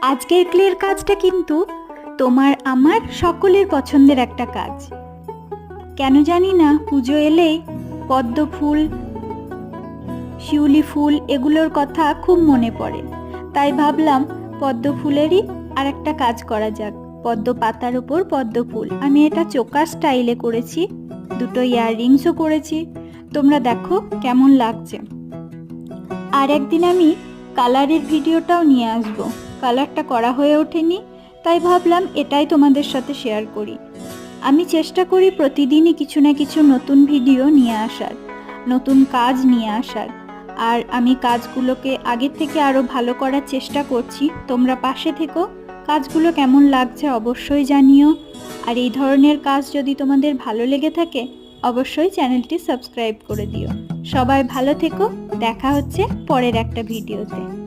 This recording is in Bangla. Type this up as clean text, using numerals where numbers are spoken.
আজকের ক্লের কাজটা কিন্তু তোমার আমার সকলের পছন্দের একটা কাজ। কেন জানি না পুজো এলেই পদ্ম ফুল, শিউলি ফুল এগুলোর কথা খুব মনে পড়ে। তাই ভাবলাম পদ্ম ফুলেরই আর একটা কাজ করা যাক। পদ্ম পাতার উপর পদ্ম ফুল। আমি এটা চোকার স্টাইলে করেছি, দুটো ইয়াররিংসও করেছি। তোমরা দেখো কেমন লাগছে। আর একদিন আমি কালারের ভিডিওটাও নিয়ে আসব। কালারটা করা হয়ে ওঠেনি, তাই ভাবলাম এটাই তোমাদের সাথে শেয়ার করি। আমি চেষ্টা করি প্রতিদিনই কিছু না কিছু নতুন ভিডিও নিয়ে আসার, নতুন কাজ নিয়ে আসার। আর আমি কাজগুলোকে আগের থেকে আরও ভালো করার চেষ্টা করছি। তোমরা পাশে থেকো, কাজগুলো কেমন লাগছে অবশ্যই জানিও। আর এই ধরনের কাজ যদি তোমাদের ভালো লেগে থাকে অবশ্যই চ্যানেলটি সাবস্ক্রাইব করে দিও। সবাই ভালো থেকো, দেখা হচ্ছে পরের একটা ভিডিওতে।